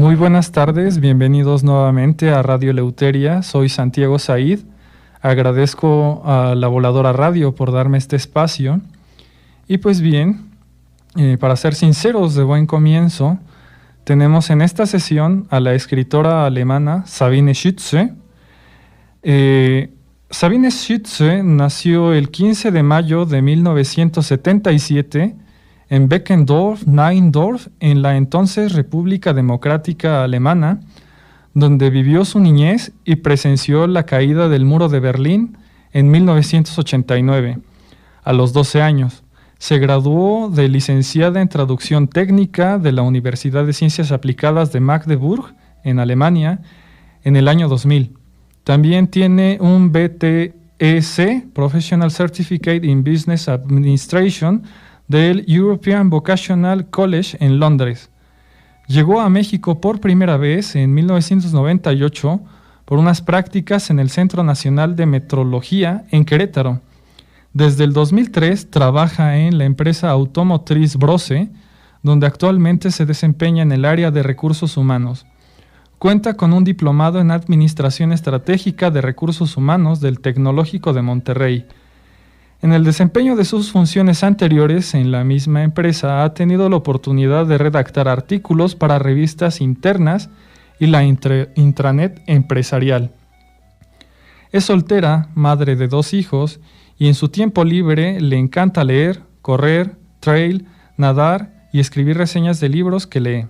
Muy buenas tardes, bienvenidos nuevamente a Radio Eleuteria. Soy Santiago Said. Agradezco a la Voladora Radio por darme este espacio. Y pues bien, para ser sinceros de buen comienzo, tenemos en esta sesión a la escritora alemana Sabine Schütze. Sabine Schütze nació el 15 de mayo de 1977 en Beckendorf-Neindorf, en la entonces República Democrática Alemana, donde vivió su niñez y presenció la caída del muro de Berlín en 1989. A los 12 años, se graduó de licenciada en Traducción Técnica de la Universidad de Ciencias Aplicadas de Magdeburg, en Alemania, en el año 2000. También tiene un BTEC, Professional Certificate in Business Administration, del European Vocational College en Londres. Llegó a México por primera vez en 1998 por unas prácticas en el Centro Nacional de Metrología en Querétaro. Desde el 2003 trabaja en la empresa automotriz Brose, donde actualmente se desempeña en el área de recursos humanos. Cuenta con un diplomado en Administración Estratégica de Recursos Humanos del Tecnológico de Monterrey. En el desempeño de sus funciones anteriores en la misma empresa ha tenido la oportunidad de redactar artículos para revistas internas y la intranet empresarial. Es soltera, madre de 2 hijos, y en su tiempo libre le encanta leer, correr, trail, nadar y escribir reseñas de libros que lee.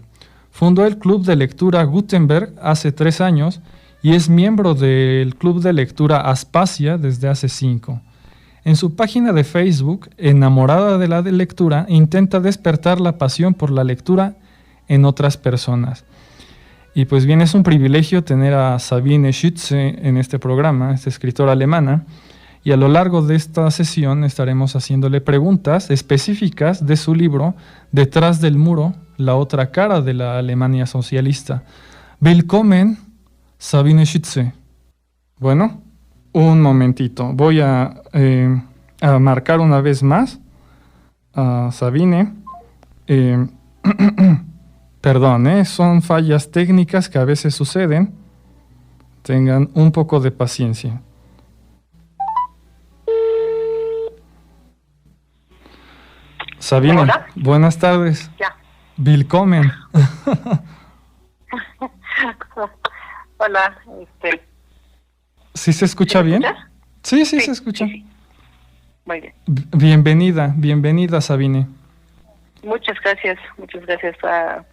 Fundó el Club de Lectura Gutenberg hace 3 años y es miembro del Club de Lectura Aspasia desde hace 5. En su página de Facebook, enamorada de la lectura, intenta despertar la pasión por la lectura en otras personas. Y pues bien, es un privilegio tener a Sabine Schütze en este programa, esta escritora alemana, y a lo largo de esta sesión estaremos haciéndole preguntas específicas de su libro Detrás del muro, la otra cara de la Alemania socialista. Willkommen, Sabine Schütze. Bueno, un momentito, voy a marcar una vez más a Sabine. Perdón, son fallas técnicas que a veces suceden. Tengan un poco de paciencia. Sabine, ¿Hola? Buenas tardes. Ya. Willkommen. Hola, ¿Sí se escucha bien? escuchas? Sí, se escucha. Sí. Muy bien. Bienvenida Sabine. Muchas gracias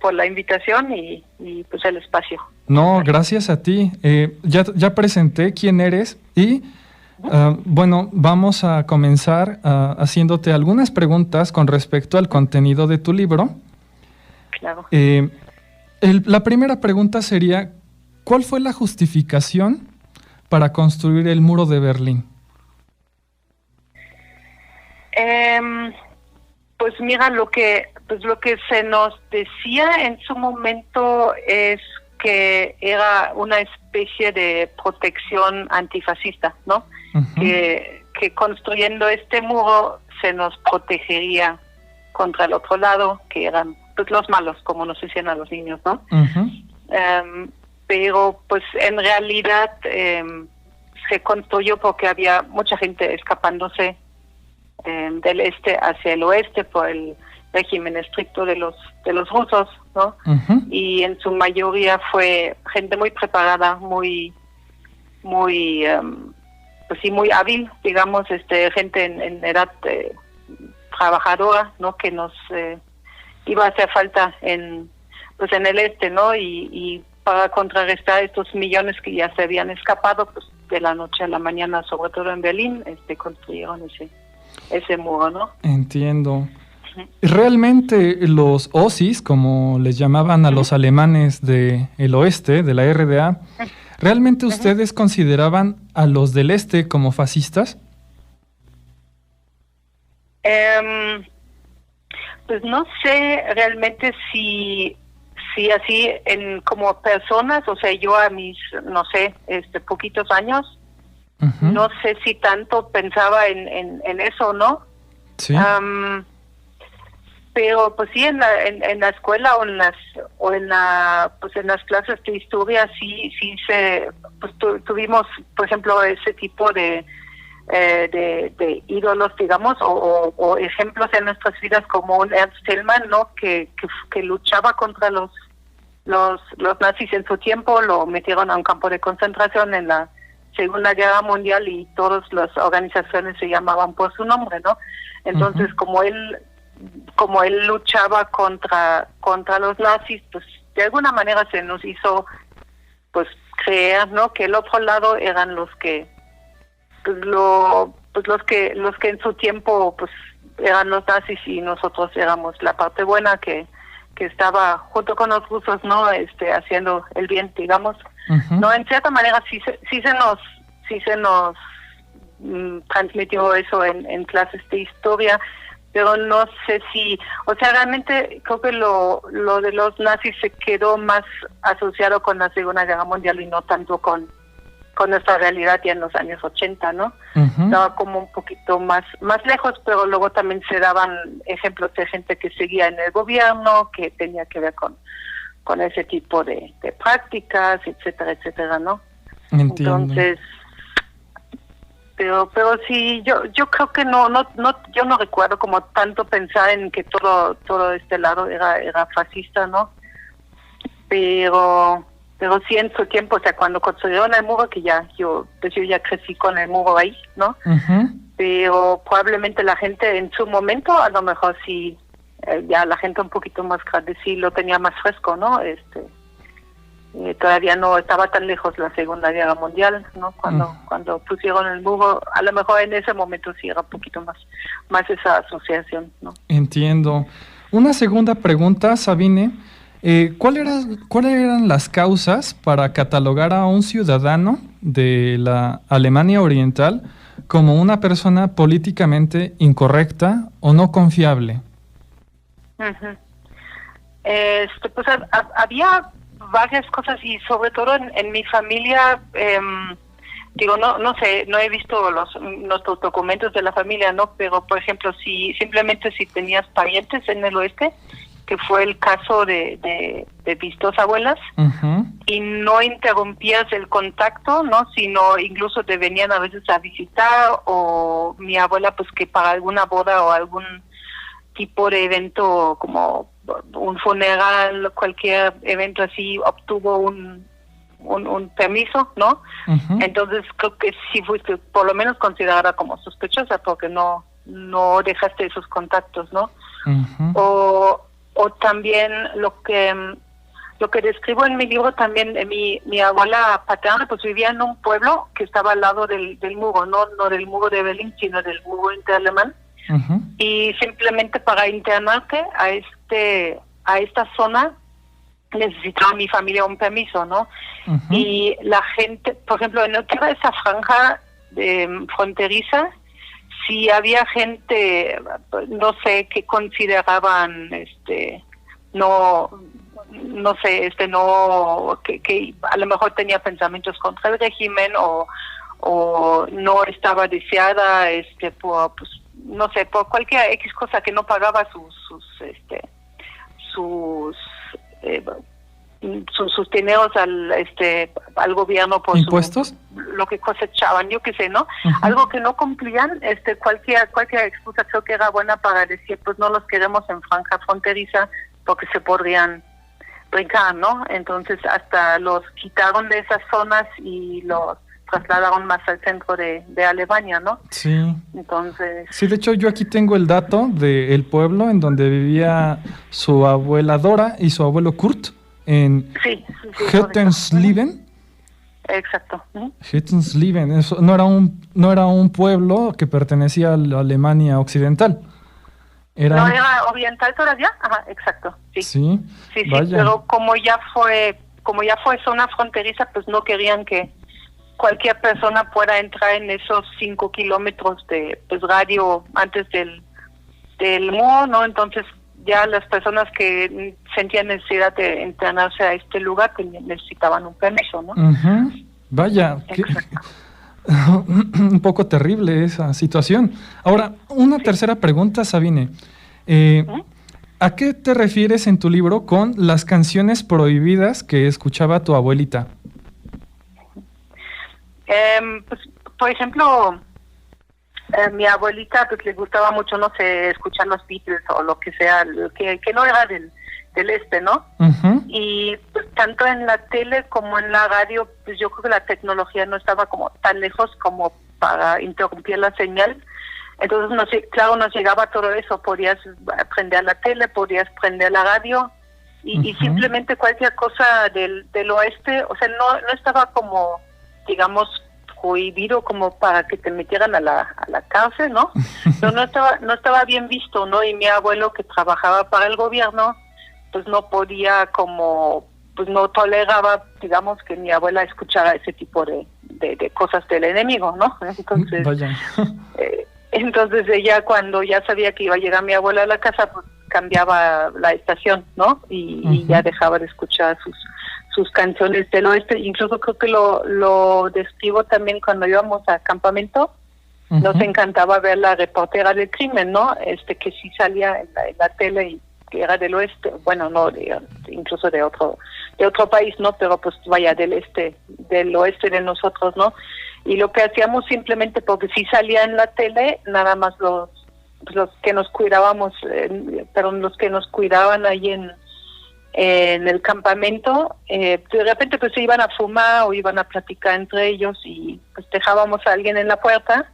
por la invitación y pues el espacio. No, gracias a ti. Ya presenté quién eres y bueno, vamos a comenzar haciéndote algunas preguntas con respecto al contenido de tu libro. Claro. La primera pregunta sería, ¿cuál fue la justificación para construir el muro de Berlín? Pues mira, lo que se nos decía en su momento es que era una especie de protección antifascista, ¿no? Uh-huh. Que construyendo este muro se nos protegería contra el otro lado, que eran pues los malos, como nos decían a los niños, ¿no? Uh-huh. Pero pues en realidad se construyó porque había mucha gente escapándose del este hacia el oeste por el régimen estricto de los rusos, ¿no? Uh-huh. Y en su mayoría fue gente muy preparada, muy pues sí, muy hábil, digamos, gente en edad trabajadora, ¿no? Que nos iba a hacer falta en el este, ¿no? Y para contrarrestar estos millones que ya se habían escapado, pues de la noche a la mañana, sobre todo en Berlín, construyeron ese muro, ¿no? Entiendo. Realmente los Ossis, como les llamaban a los alemanes del oeste, de la RDA, ¿realmente ustedes consideraban a los del este como fascistas? Pues no sé realmente si así como personas, o sea, yo a mis, no sé, poquitos años, uh-huh. No sé si tanto pensaba en eso, ¿no? Sí. pero pues sí, en la escuela o en las clases de historia sí pues tuvimos, por ejemplo, ese tipo de ídolos, digamos, o ejemplos en nuestras vidas, como un Ernst Thälmann, ¿no? Que luchaba contra los nazis en su tiempo. Lo metieron a un campo de concentración en la Segunda Guerra Mundial y todas las organizaciones se llamaban por su nombre, ¿no? Entonces, como él luchaba contra los nazis, pues de alguna manera se nos hizo pues creer, ¿no? Que el otro lado eran los que los que en su tiempo pues eran los nazis y nosotros éramos la parte buena que estaba junto con los rusos, ¿no? Haciendo el bien, digamos. No, en cierta manera sí se nos transmitió eso en clases de historia, pero no sé si, o sea, realmente creo que lo de los nazis se quedó más asociado con la Segunda Guerra Mundial y no tanto con nuestra realidad ya en los años 80, ¿no? Estaba como un poquito más lejos, pero luego también se daban ejemplos de gente que seguía en el gobierno, que tenía que ver con ese tipo de prácticas, etcétera, ¿no? Entiendo. Entonces, pero sí, yo creo que no, yo no recuerdo como tanto pensar en que todo este lado era fascista, ¿no? Pero sí en su tiempo, o sea, cuando construyeron el muro, que yo ya crecí con el muro ahí, ¿no? Pero probablemente la gente en su momento, a lo mejor sí, ya la gente un poquito más grande sí lo tenía más fresco, ¿no? Todavía no estaba tan lejos la Segunda Guerra Mundial, ¿no? Cuando pusieron el muro, a lo mejor en ese momento sí era un poquito más esa asociación, ¿no? Entiendo. Una segunda pregunta, Sabine. ¿Cuáles eran las causas para catalogar a un ciudadano de la Alemania Oriental como una persona políticamente incorrecta o no confiable? Pues había varias cosas y sobre todo en mi familia, digo, no sé, no he visto los documentos de la familia, ¿no? Pero, por ejemplo, si tenías parientes en el oeste, que fue el caso de mis dos abuelas, y no interrumpías el contacto, ¿no? Sino incluso te venían a veces a visitar, o mi abuela, pues que para alguna boda o algún tipo de evento como un funeral, cualquier evento así, obtuvo un permiso, ¿no? Entonces creo que sí fuiste por lo menos considerada como sospechosa porque no dejaste esos contactos, ¿no? O también lo que describo en mi libro también, mi abuela paterna pues vivía en un pueblo que estaba al lado del muro, no del muro de Berlín, sino del muro interalemán. Y simplemente para internarte a esta zona necesitaba mi familia un permiso, ¿no? Y la gente, por ejemplo, en toda esa franja fronteriza, si había gente, no sé, que consideraban, que a lo mejor tenía pensamientos contra el régimen o no estaba deseada, pues, no sé, por cualquier X cosa que no pagaba sus dineros al gobierno por ¿impuestos? Lo que cosechaban, yo qué sé, ¿no? Algo que no cumplían, cualquier excusa creo que era buena para decir, pues no los queremos en franja fronteriza porque se podrían brincar, ¿no? Entonces hasta los quitaron de esas zonas y los trasladaron más al centro de Alemania, ¿no? Sí. Entonces... Sí, de hecho yo aquí tengo el dato del pueblo en donde vivía su abuela Dora y su abuelo Kurt en Hüttensleben. Exacto. Hüttensleben, eso no era un pueblo que pertenecía a la Alemania occidental. ¿No era oriental todavía? Ajá, exacto. Sí, vaya. Pero como ya fue zona fronteriza, pues no querían que cualquier persona pueda entrar en esos 5 kilómetros de radio antes del muro, ¿no? Entonces ya las personas que sentían necesidad de internarse a este lugar necesitaban un permiso, ¿no? Vaya, un poco terrible esa situación. Ahora, una tercera pregunta, Sabine. ¿A qué te refieres en tu libro con las canciones prohibidas que escuchaba tu abuelita? Pues, por ejemplo, mi abuelita pues le gustaba mucho, no sé, escuchar los Beatles o lo que sea, que no era del este, ¿no? Uh-huh. Y pues, tanto en la tele como en la radio, pues yo creo que la tecnología no estaba como tan lejos como para interrumpir la señal. Entonces, claro, nos llegaba todo eso, podías prender la tele, podías prender la radio, y simplemente cualquier cosa del oeste, o sea, no estaba como, digamos, prohibido como para que te metieran a la cárcel, ¿no? No estaba bien visto, ¿no? Y mi abuelo, que trabajaba para el gobierno, pues no podía como, pues no toleraba, digamos, que mi abuela escuchara ese tipo de cosas del enemigo, ¿no? Entonces, entonces ella, cuando ya sabía que iba a llegar mi abuela a la casa, pues cambiaba la estación, ¿no? Y ya dejaba de escuchar sus canciones del oeste. Incluso creo que lo describo también cuando íbamos a campamento. Nos encantaba ver la reportera del crimen, ¿no? Que sí salía en la tele y que era del oeste, bueno, no, incluso de otro país, ¿no? Pero pues vaya, del oeste de nosotros, ¿no? Y lo que hacíamos simplemente, porque sí salía en la tele, nada más los que nos cuidábamos, los que nos cuidaban ahí en el campamento, de repente pues se iban a fumar o iban a platicar entre ellos, y pues dejábamos a alguien en la puerta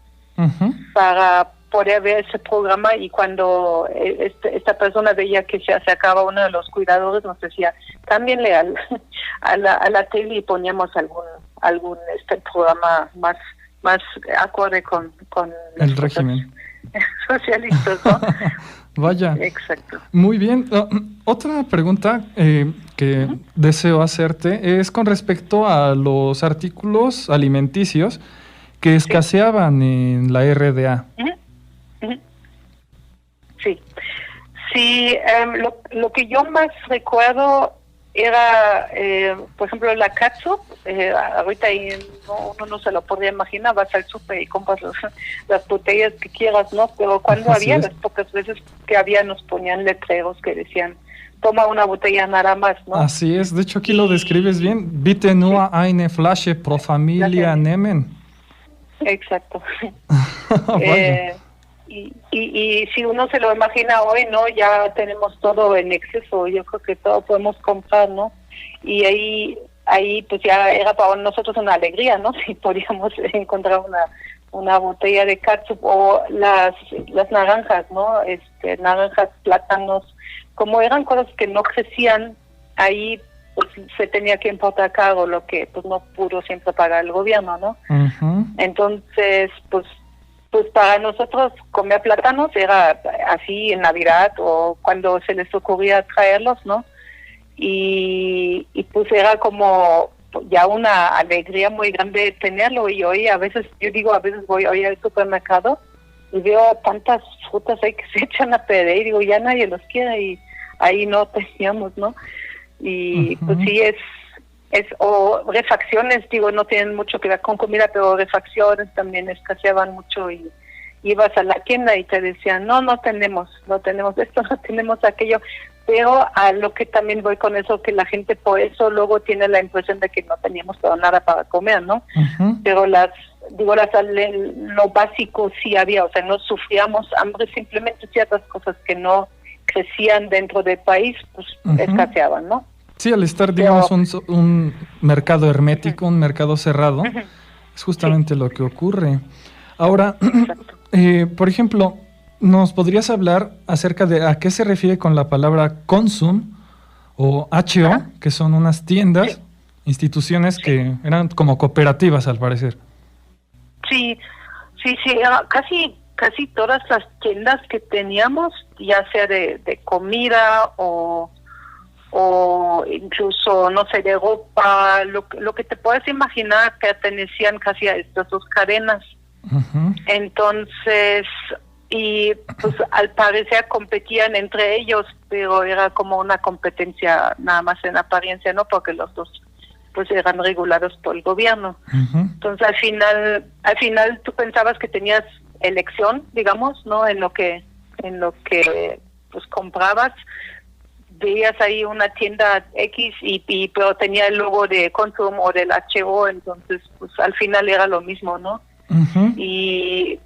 para poder ver ese programa, y cuando esta persona veía que se acercaba uno de los cuidadores, nos decía, cámbienle a la tele, y poníamos algún programa más acorde con el régimen socialistas, ¿no? Vaya. Exacto. Muy bien. Otra pregunta que deseo hacerte es con respecto a los artículos alimenticios que escaseaban en la RDA. Sí, lo que yo más recuerdo era, por ejemplo, la catsup. Ahorita uno no se lo podría imaginar, vas al súper y compras las botellas que quieras, ¿no? Pero cuando había, las pocas veces que había, nos ponían letreros que decían, toma una botella nada más, ¿no? Así es, de hecho aquí lo describes bien, bitte nur eine Flasche pro Familia nehmen. Exacto. Y si uno se lo imagina hoy, ¿no? Ya tenemos todo en exceso, yo creo que todo podemos comprar, ¿no? Y ahí pues ya era para nosotros una alegría, ¿no? Si podíamos encontrar una botella de catsup, o las naranjas, ¿no? Naranjas, plátanos, como eran cosas que no crecían, ahí pues se tenía que importar caro, lo que pues no pudo siempre pagar el gobierno, ¿no? Entonces, pues para nosotros comer plátanos era así en Navidad o cuando se les ocurría traerlos, ¿no? Y pues era como ya una alegría muy grande tenerlo. Y hoy a veces voy hoy al supermercado y veo tantas frutas ahí que se echan a perder y digo, ya nadie los quiere, y ahí no teníamos, ¿no? Y pues sí o refacciones, digo, no tienen mucho que ver con comida, pero refacciones también escaseaban mucho, y ibas a la tienda y te decían, no tenemos esto, no tenemos aquello. Pero a lo que también voy con eso, que la gente por eso luego tiene la impresión de que no teníamos todo nada para comer, ¿no? Pero lo básico sí había, o sea, no sufríamos hambre, simplemente ciertas cosas que no crecían dentro del país, pues escaseaban, ¿no? Sí, al estar, digamos, un mercado hermético, un mercado cerrado, es justamente lo que ocurre. Ahora, por ejemplo, ¿nos podrías hablar acerca de a qué se refiere con la palabra Consum o HO, que son unas tiendas, instituciones que eran como cooperativas, al parecer? Sí, casi todas las tiendas que teníamos, ya sea de comida o incluso, no sé, de ropa, lo que te puedes imaginar, pertenecían casi a estas dos cadenas. Entonces, y pues al parecer competían entre ellos, pero era como una competencia nada más en apariencia, ¿no? Porque los dos pues eran regulados por el gobierno. Entonces al final tú pensabas que tenías elección, digamos, ¿no? En lo que pues comprabas, veías ahí una tienda X pero tenía el logo de Consum o del HO, entonces pues al final era lo mismo, ¿no? Uh-huh. Y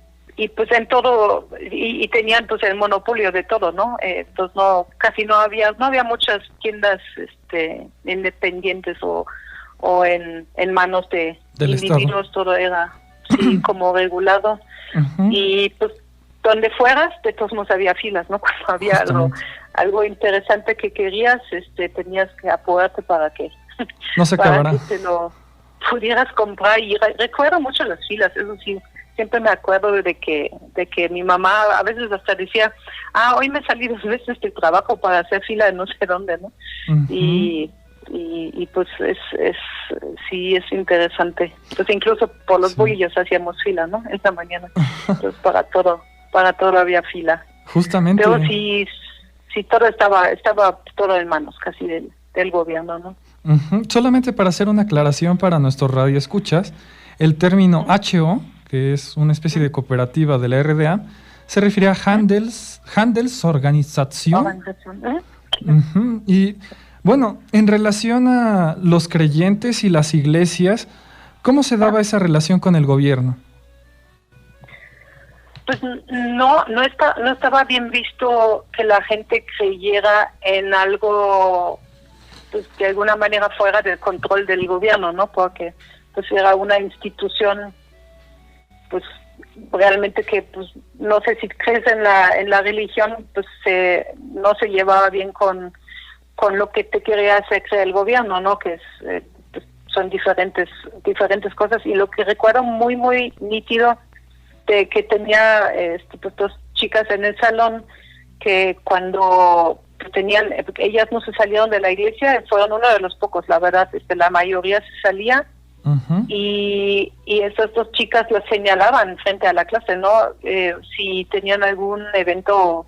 pues en todo, y tenían pues el monopolio de todo, ¿no? Entonces casi no había muchas tiendas independientes o en manos de del individuos, Estado. todo era como regulado. Uh-huh. Y pues donde fueras, de todos modos había filas, ¿no? Cuando había algo interesante que querías, tenías que apurarte para que no se para acabara. que te lo pudieras comprar. Y recuerdo mucho las filas, eso sí. Siempre me acuerdo de que mi mamá a veces hasta decía, hoy me salí 2 veces del trabajo para hacer fila de no sé dónde, ¿no? Uh-huh. Y pues sí es interesante. Pues incluso por los bolillos hacíamos fila, ¿no? Esta mañana. Entonces para todo había fila. Justamente. Pero sí todo estaba todo en manos casi del gobierno, ¿no? Uh-huh. Solamente para hacer una aclaración para nuestros radioescuchas, el término HO, que es una especie de cooperativa de la RDA, se refiere a Handelsorganisation. Uh-huh. Y bueno, en relación a los creyentes y las iglesias, ¿cómo se daba esa relación con el gobierno? Pues no estaba bien visto que la gente creyera en algo pues de alguna manera fuera del control del gobierno, ¿no? Porque pues era una institución pues realmente que pues no sé si crees en la religión, pues no se llevaba bien con lo que te quería hacer creer el gobierno, ¿no? Que es pues son diferentes cosas. Y lo que recuerdo muy muy nítido de que tenía pues 2 chicas en el salón que cuando ellas no se salieron de la iglesia, fueron uno de los pocos, la verdad, la mayoría se salía. Uh-huh. Y esas 2 chicas las señalaban frente a la clase, ¿no? Si tenían algún evento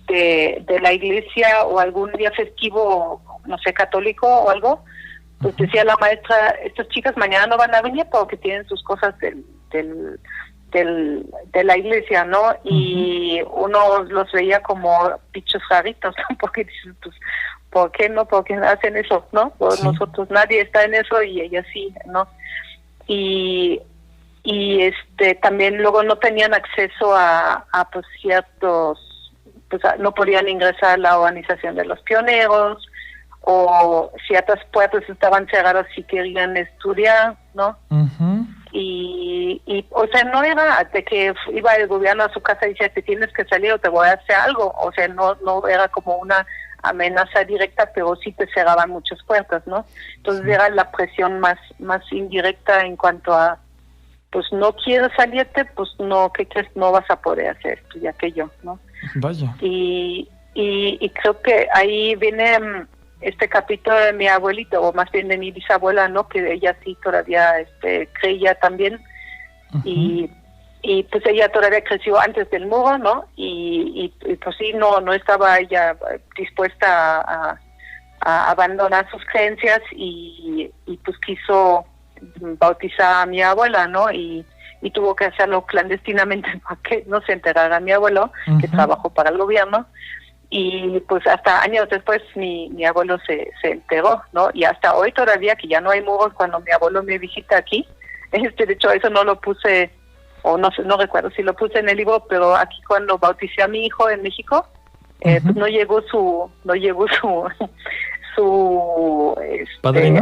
de la iglesia o algún día festivo, no sé, católico o algo, pues uh-huh. Decía la maestra, estas chicas mañana no van a venir porque tienen sus cosas de la iglesia, ¿no? Uh-huh. Y uno los veía como bichos raritos, ¿no? Porque dices, pues, ¿por qué no? ¿Por qué hacen eso, no? Pues sí. Nosotros nadie está en eso y ellas sí, ¿no? Y también luego no tenían acceso a pues ciertos, pues no podían ingresar a la organización de los pioneros, o ciertas puertas estaban cerradas si querían estudiar, ¿no? Uh-huh. Y o sea, no era de que iba el gobierno a su casa y decía, te tienes que salir o te voy a hacer algo, o sea, no era como una amenaza directa, pero sí te cerraban muchas puertas, ¿no? Entonces era la presión más indirecta en cuanto a, pues no quieres salirte, pues no, ¿qué crees? No vas a poder hacer esto y aquello, ¿no? Vaya. Y creo que ahí viene este capítulo de mi abuelito, o más bien de mi bisabuela, ¿no? Que ella sí todavía creía también. Uh-huh. Y pues ella todavía creció antes del muro, ¿no? Y pues sí, no estaba ella dispuesta a abandonar sus creencias y pues quiso bautizar a mi abuela, ¿no? Y tuvo que hacerlo clandestinamente para que no se enterara mi abuelo, uh-huh. que trabajó para el gobierno. Y pues hasta años después mi abuelo se enteró, ¿no? Y hasta hoy todavía, que ya no hay muros, cuando mi abuelo me visita aquí, de hecho eso no lo puse, o no recuerdo si lo puse en el libro, pero aquí cuando bauticé a mi hijo en México, uh-huh. Pues no llegó su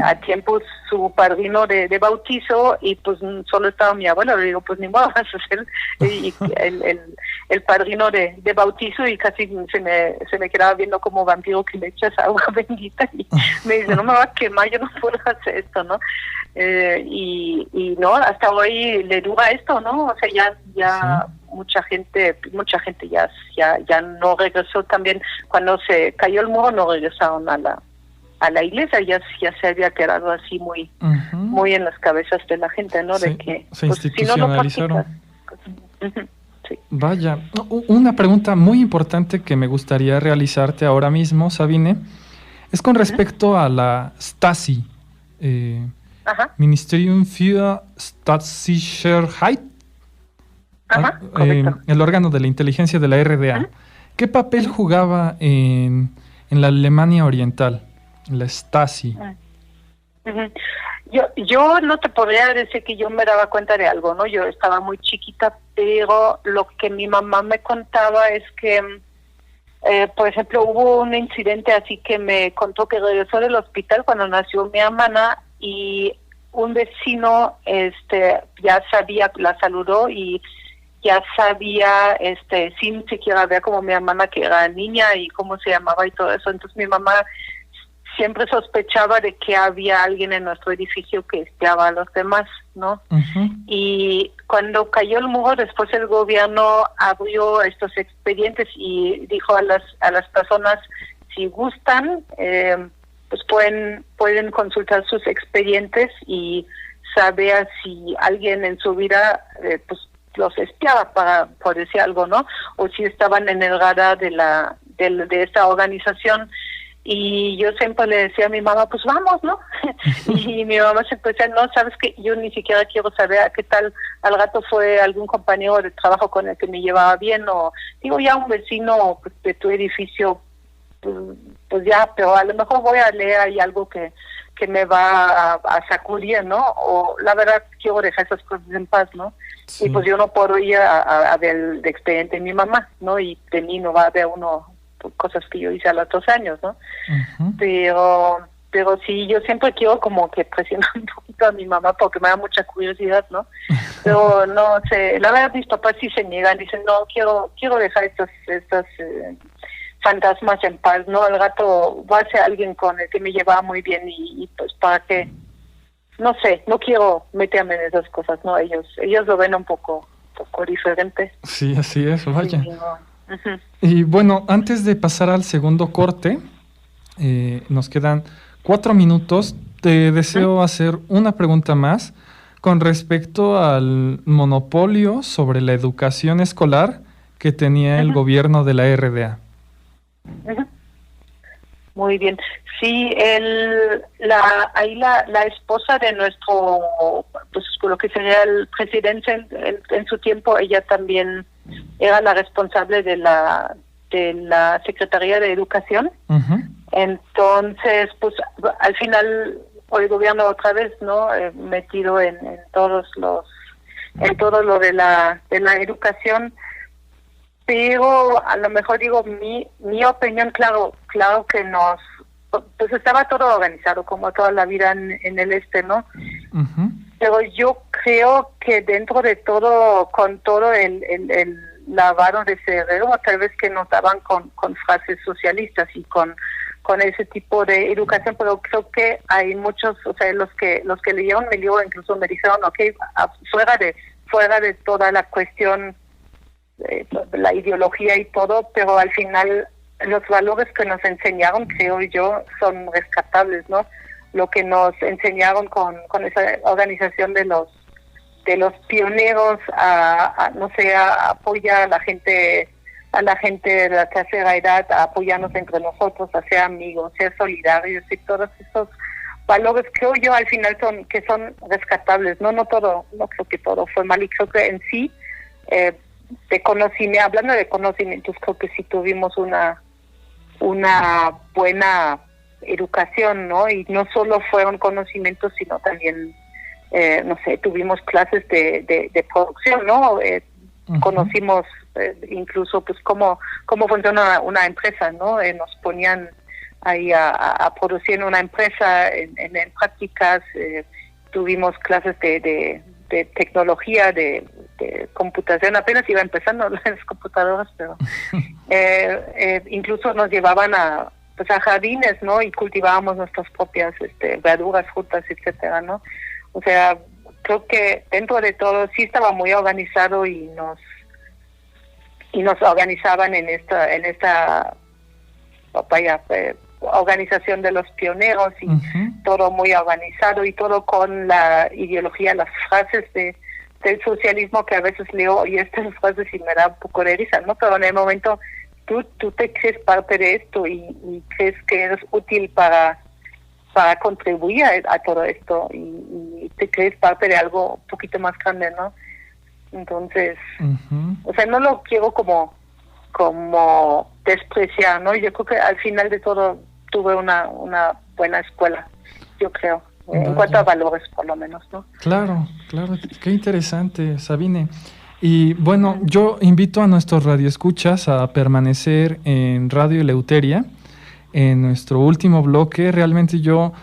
a tiempo su padrino de bautizo, y pues solo estaba mi abuelo. Le digo, pues ni modo, vas a ser el padrino de bautizo, y casi se me quedaba viendo como vampiro que le echas agua bendita, y me dice, no me va a quemar, yo no puedo hacer esto, ¿no? Y no, hasta hoy le dura esto, ¿no? O sea, ya sí. mucha gente ya no regresó. También cuando se cayó el muro no regresaron a la iglesia, ya se había quedado así muy uh-huh. muy en las cabezas de la gente, ¿no? Sí, de que se pues, institucionalizaron. Si no uh-huh. Sí. Vaya, una pregunta muy importante que me gustaría realizarte ahora mismo, Sabine, es con respecto a la Stasi, Ministerium für Staatssicherheit, Ajá, el órgano de la inteligencia de la RDA. Uh-huh. ¿Qué papel jugaba en la Alemania Oriental, la Stasi? Uh-huh. Yo no te podría decir que yo me daba cuenta de algo, ¿no? Yo estaba muy chiquita, pero lo que mi mamá me contaba es que, por ejemplo, hubo un incidente así que me contó que regresó del hospital cuando nació mi hermana y un vecino ya sabía, la saludó y ya sabía, sin siquiera ver como mi hermana que era niña y cómo se llamaba y todo eso. Entonces mi mamá siempre sospechaba de que había alguien en nuestro edificio que espiaba a los demás, ¿no? Uh-huh. Y cuando cayó el muro, después el gobierno abrió estos expedientes y dijo a las personas, si gustan, pues pueden consultar sus expedientes y saber si alguien en su vida, pues los espiaba, por decir algo, ¿no? O si estaban en el radar de esta organización. Y yo siempre le decía a mi mamá, pues vamos, ¿no? Y mi mamá siempre decía, no, sabes que yo ni siquiera quiero saber qué tal al rato fue algún compañero de trabajo con el que me llevaba bien, o digo, ya un vecino pues, de tu edificio, pues ya, pero a lo mejor voy a leer ahí algo que me va a sacudir, ¿no? O la verdad quiero dejar esas cosas en paz, ¿no? Sí. Y pues yo no puedo ir a ver el expediente de mi mamá, ¿no? Y de mí no va a ver uno cosas que yo hice a los 2 años, ¿no? Uh-huh. Pero sí, yo siempre quiero como que presionar un poquito a mi mamá porque me da mucha curiosidad, ¿no? Pero no sé, la verdad mis papás sí se niegan, dicen, no, quiero dejar estos fantasmas en paz, ¿no? Al rato va a ser alguien con el que me llevaba muy bien y pues para que, no sé, no quiero meterme en esas cosas, ¿no? Ellos lo ven un poco diferente. Sí, así es, vaya. Sí, no. Uh-huh. Y bueno, antes de pasar al segundo corte, nos quedan 4 minutos. Te deseo hacer una pregunta más con respecto al monopolio sobre la educación escolar que tenía el gobierno de la RDA. Uh-huh. Muy bien. Sí, la esposa de nuestro, pues lo que sería el presidente en su tiempo, ella también era la responsable de la Secretaría de Educación. Uh-huh. Entonces, pues al final el gobierno otra vez, ¿no? Metido en todo lo de la educación. Pero a lo mejor digo mi opinión, claro que pues estaba todo organizado como toda la vida en el ¿no? Uh-huh. Pero yo creo que dentro de todo, con todo el lavado de cerebro, tal vez que nos daban con frases socialistas y con ese tipo de educación, pero creo que hay muchos, o sea, los que leyeron mi libro incluso me dijeron, okay, fuera de toda la cuestión, la ideología y todo, pero al final los valores que nos enseñaron, creo yo, son rescatables, ¿no? Lo que nos enseñaron con esa organización de los pioneros a apoyar a la gente de la tercera edad, a apoyarnos entre nosotros, a ser amigos, ser solidarios y todos esos valores, creo yo, al final son rescatables, no creo que todo fue mal y creo que en sí, hablando de conocimientos, creo que sí tuvimos una buena educación, ¿no? Y no solo fueron conocimientos, sino también, tuvimos clases de producción, ¿no? Uh-huh. Conocimos incluso, pues, cómo funciona una empresa, ¿no? Nos ponían ahí a producir en una empresa, en prácticas, tuvimos clases de tecnología, de computación, apenas iba empezando las computadoras, pero incluso nos llevaban a jardines, ¿no? Y cultivábamos nuestras propias verduras, frutas, etcétera, ¿no? O sea, creo que dentro de todo sí estaba muy organizado y nos organizaban en esta organización de los pioneros y uh-huh. todo muy organizado y todo con la ideología, las frases del socialismo que a veces leo y estas frases y me da un poco de risa, ¿no? Pero en el momento tú te crees parte de esto y crees que eres útil para contribuir a todo esto y te crees parte de algo un poquito más grande, ¿no? Entonces, uh-huh. O sea, no lo quiero como como despreciar, ¿no? Yo creo que al final de todo tuve una buena escuela, yo creo, en cuanto a valores por lo menos, ¿no? Claro, qué interesante, Sabine. Y bueno, yo invito a nuestros radioescuchas a permanecer en Radio Eleuteria, en nuestro último bloque. Realmente yo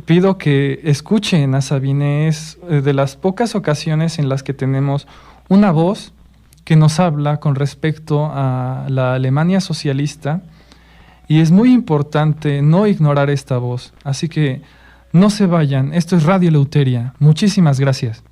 pido que escuchen a Sabine. Es de las pocas ocasiones en las que tenemos una voz que nos habla con respecto a la Alemania socialista, y es muy importante no ignorar esta voz. Así que no se vayan, esto es Radio Eleuteria. Muchísimas gracias.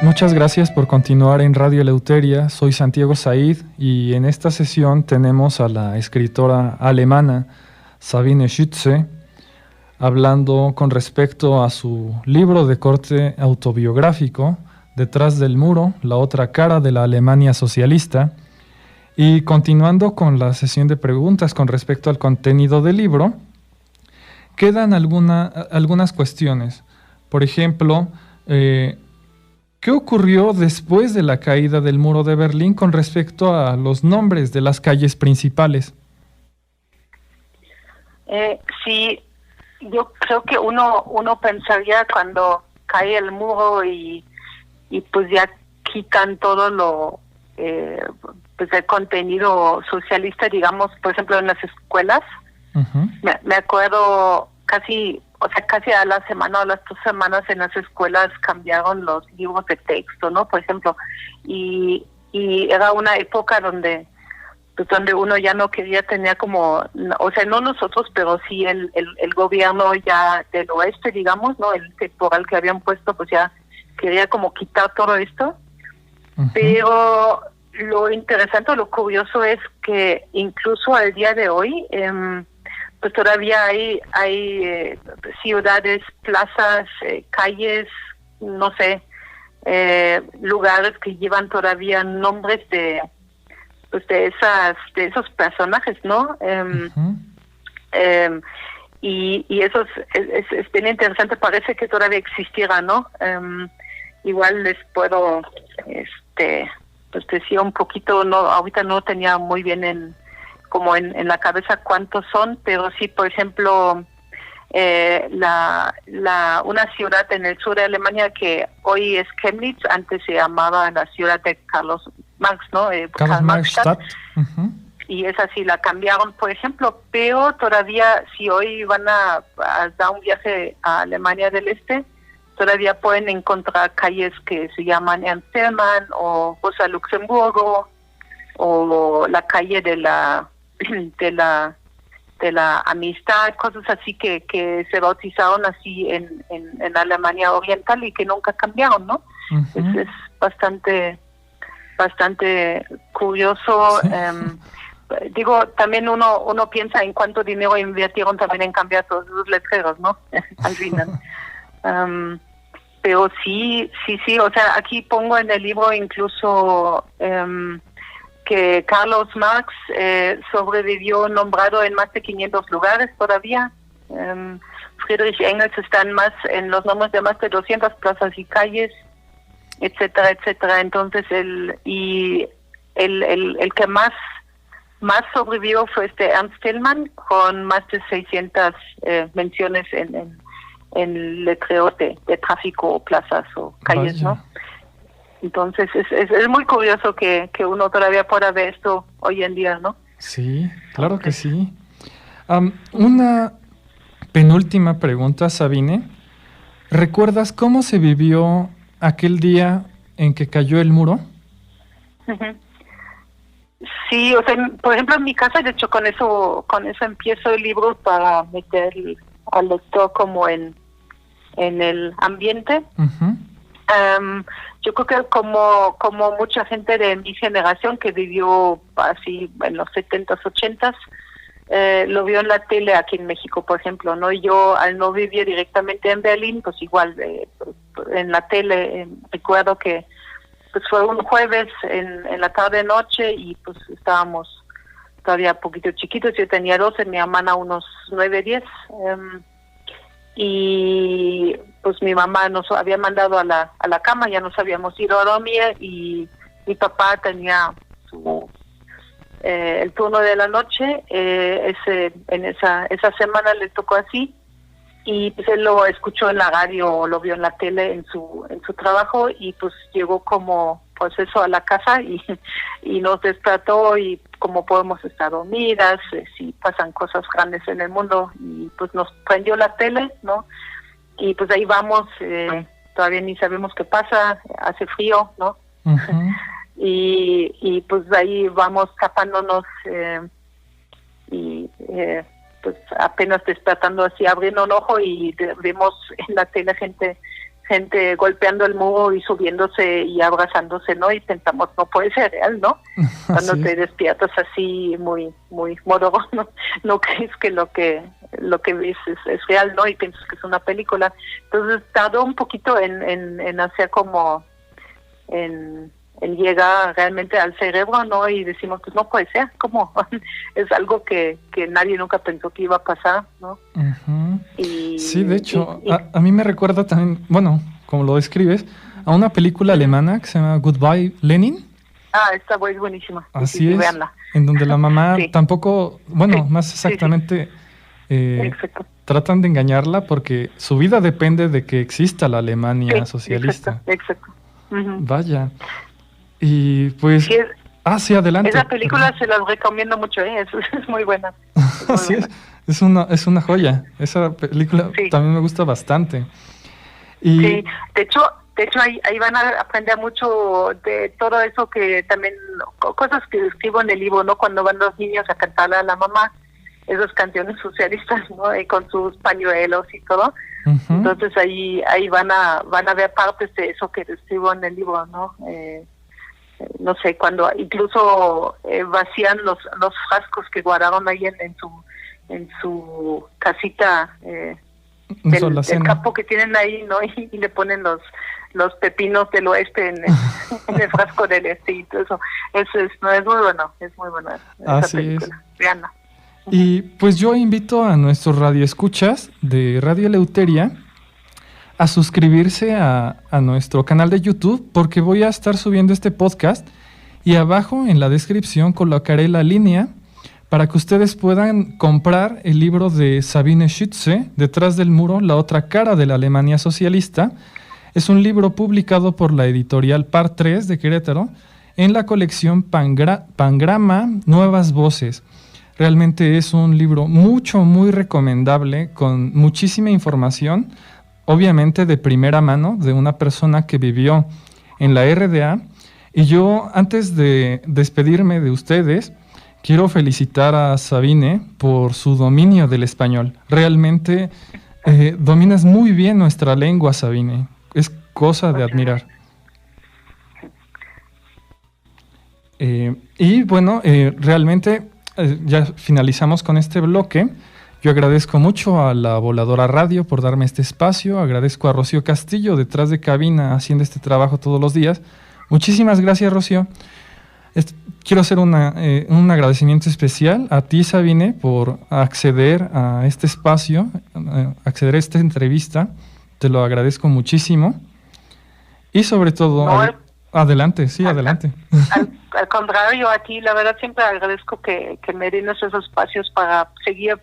Muchas gracias por continuar en Radio Eleuteria. Soy Santiago Said y en esta sesión tenemos a la escritora alemana Sabine Schütze hablando con respecto a su libro de corte autobiográfico, Detrás del muro, la otra cara de la Alemania socialista. Y continuando con la sesión de preguntas con respecto al contenido del libro, quedan algunas cuestiones. Por ejemplo, ¿qué ocurrió después de la caída del muro de Berlín con respecto a los nombres de las calles principales? Sí, yo creo que uno pensaría cuando cae el muro y pues ya quitan todo lo pues el contenido socialista, digamos, por ejemplo en las escuelas. Uh-huh. Me acuerdo casi a la semana o las 2 semanas en las escuelas cambiaron los libros de texto, ¿no? Por ejemplo, y era una época donde uno ya no quería tener como, o sea, no nosotros, pero sí el gobierno ya del oeste, digamos, ¿no? El temporal que habían puesto, pues ya quería como quitar todo esto. Uh-huh. Pero lo interesante, lo curioso es que incluso al día de hoy, pues todavía hay ciudades, plazas, calles, no sé, lugares que llevan todavía nombres de esos personajes, ¿no? Uh-huh. Y eso es bien interesante, parece que todavía existiera, ¿no? Igual les puedo pues decía un poquito, no, ahorita no tenía muy bien en la cabeza cuántos son, pero sí, por ejemplo, una ciudad en el sur de Alemania que hoy es Chemnitz, antes se llamaba la ciudad de Karl Marx, ¿no? Karl-Marx-Stadt. Uh-huh. Y esa sí la cambiaron, por ejemplo, pero todavía, si hoy van a dar un viaje a Alemania del Este, todavía pueden encontrar calles que se llaman Ernst Thälmann o Rosa Luxemburgo, o la calle de la amistad, cosas así que se bautizaron así en Alemania Oriental y que nunca cambiaron, ¿no? Uh-huh. Es bastante curioso. Sí. Digo, también uno piensa en cuánto dinero invirtieron también en cambiar todos esos letreros, ¿no? Al final. Pero sí, o sea, aquí pongo en el libro incluso que Carlos Marx sobrevivió nombrado en más de 500 lugares todavía. Friedrich Engels está en los nombres de más de 200 plazas y calles, etcétera, etcétera. Entonces el que más sobrevivió fue Ernst Thälmann, con más de 600 menciones en letreros de tráfico o plazas o calles. Vaya. ¿No? Entonces es muy curioso que uno todavía pueda ver esto hoy en día, ¿no? Sí, claro que sí. Una penúltima pregunta, Sabine. ¿Recuerdas cómo se vivió aquel día en que cayó el muro? Uh-huh. Sí, o sea, por ejemplo, en mi casa, de hecho, con eso empiezo el libro para meter al lector como en el ambiente. Uh-huh. Yo creo que como mucha gente de mi generación que vivió así en los 70s, 80s, lo vio en la tele aquí en México, por ejemplo, ¿no? Y yo, al no vivir directamente en Berlín, pues igual en la tele, recuerdo que pues fue un jueves en la tarde-noche y pues estábamos todavía poquito chiquitos. Yo tenía 12, mi hermana unos 9, 10. Y pues mi mamá nos había mandado a la cama, ya nos habíamos ido a dormir y mi papá tenía el turno de la noche. En esa semana le tocó así. Y pues él lo escuchó en la radio o lo vio en la tele en su trabajo y pues llegó como pues eso a la casa y nos despertó y cómo podemos estar dormidas, si pasan cosas grandes en el mundo, y pues nos prendió la tele, ¿no? Y pues ahí vamos, todavía ni sabemos qué pasa, hace frío, ¿no? Uh-huh. y pues ahí vamos tapándonos pues apenas despertando así, abriendo un ojo y vemos en la tele gente golpeando el muro y subiéndose y abrazándose, ¿no? Y pensamos, no puede ser real, ¿no? Cuando te despiertas así muy muy mororo, no crees que lo que ves es real, ¿no? Y piensas que es una película. Entonces tardó un poquito en hacer como en llegar realmente al cerebro, ¿no? Y decimos, pues no puede ser, ¿cómo? Es algo que nadie nunca pensó que iba a pasar, ¿no? Uh-huh. Sí, de hecho, a mí me recuerda también, bueno, como lo describes, a una película alemana que se llama Goodbye Lenin. Esta es buenísima. Así sí, es, véanla. En donde la mamá sí. tampoco, bueno, más exactamente, tratan de engañarla porque su vida depende de que exista la Alemania socialista. Exacto. Uh-huh. Vaya. Y pues... Sí, adelante. Esa película se las recomiendo mucho, es muy buena. Así es una joya. Esa película también me gusta bastante. Y... Sí, de hecho ahí van a aprender mucho de todo eso que también, cosas que escribo en el libro, ¿no? Cuando van los niños a cantarle a la mamá esas canciones socialistas, ¿no? Y con sus pañuelos y todo. Uh-huh. Entonces ahí van a ver partes de eso que escribo en el libro, ¿no? No sé, cuando incluso vacían los frascos que guardaron ahí en su casita del campo que tienen ahí, ¿no? Y le ponen los pepinos del oeste en el frasco del este y todo eso. Es muy bueno esa película. Veanla. Y pues yo invito a nuestros radioescuchas de Radio Eleuteria a suscribirse a nuestro canal de YouTube, porque voy a estar subiendo este podcast y abajo en la descripción colocaré la línea para que ustedes puedan comprar el libro de Sabine Schütze, Detrás del muro, la otra cara de la Alemania socialista. Es un libro publicado por la editorial Par 3 de Querétaro en la colección Pangrama Nuevas Voces. Realmente es un libro muy recomendable, con muchísima información, obviamente de primera mano, de una persona que vivió en la RDA. Y yo, antes de despedirme de ustedes, quiero felicitar a Sabine por su dominio del español. Realmente dominas muy bien nuestra lengua, Sabine. Es cosa de admirar. Y bueno, realmente ya finalizamos con este bloque. Yo agradezco mucho a la Voladora Radio por darme este espacio. Agradezco a Rocío Castillo, detrás de cabina, haciendo este trabajo todos los días. Muchísimas gracias, Rocío. Quiero hacer un agradecimiento especial a ti, Sabine, por acceder a este espacio, acceder a esta entrevista. Te lo agradezco muchísimo. Y sobre todo... adelante. Al contrario, a ti, la verdad, siempre agradezco que me den esos espacios para seguir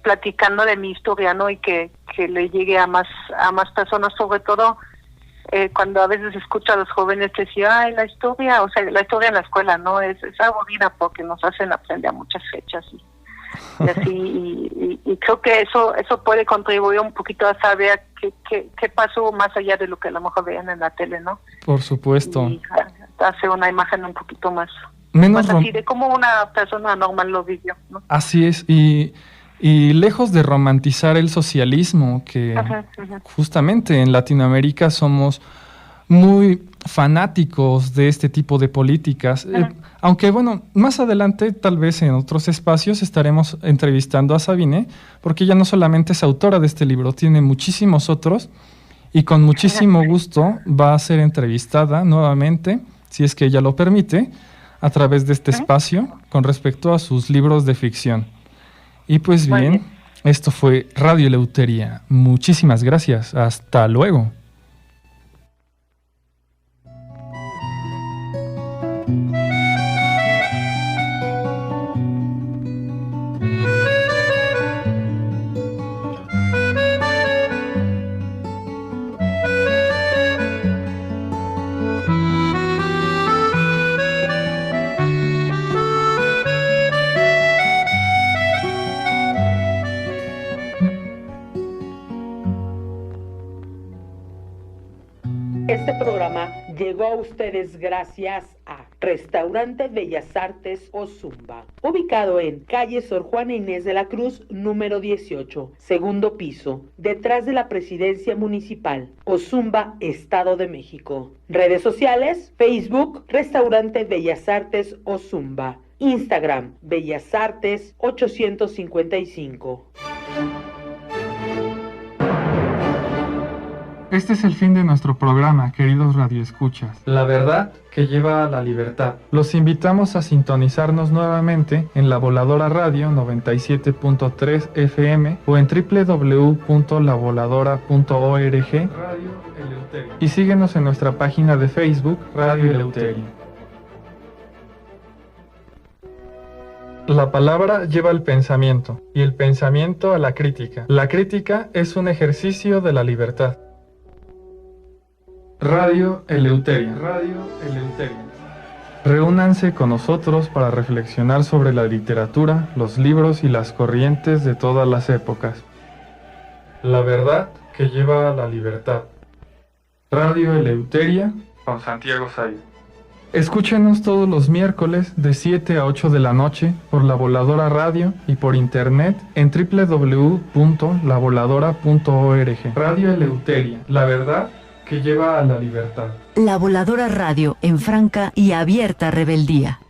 platicando de mi historia, ¿no? Y que le llegue a más personas, sobre todo cuando a veces escucho a los jóvenes decir, la historia, o sea, la historia en la escuela, ¿no? Es aburrida porque nos hacen aprender muchas fechas y así, y creo que eso puede contribuir un poquito a saber qué pasó más allá de lo que a lo mejor veían en la tele, ¿no? Por supuesto. Y hace una imagen un poquito más menos así de cómo una persona normal lo vivió, ¿no? Así es, y lejos de romantizar el socialismo, que justamente en Latinoamérica somos muy fanáticos de este tipo de políticas, aunque bueno, más adelante tal vez en otros espacios estaremos entrevistando a Sabine, porque ella no solamente es autora de este libro, tiene muchísimos otros, y con muchísimo gusto va a ser entrevistada nuevamente, si es que ella lo permite, a través de este espacio con respecto a sus libros de ficción. Y pues bien, esto fue Radio Eleuteria. Muchísimas gracias. Hasta luego. Este programa llegó a ustedes gracias a Restaurante Bellas Artes Ozumba, ubicado en calle Sor Juana Inés de la Cruz, número 18, segundo piso, detrás de la Presidencia Municipal, Ozumba, Estado de México. Redes sociales, Facebook, Restaurante Bellas Artes Ozumba, Instagram, Bellas Artes 855. Este es el fin de nuestro programa, queridos radioescuchas. La verdad que lleva a la libertad. Los invitamos a sintonizarnos nuevamente en La Voladora Radio 97.3 FM o en www.lavoladora.org y síguenos en nuestra página de Facebook Radio Eleuteria. La palabra lleva al pensamiento y el pensamiento a la crítica. La crítica es un ejercicio de la libertad. Radio Eleuteria. Radio Eleuteria. Reúnanse con nosotros para reflexionar sobre la literatura, los libros y las corrientes de todas las épocas. La verdad que lleva a la libertad. Radio Eleuteria con Santiago Say. Escúchenos todos los miércoles de 7 a 8 de la noche por La Voladora Radio y por internet en www.lavoladora.org. Radio Eleuteria. La verdad que lleva a la libertad. La Voladora Radio en franca y abierta rebeldía.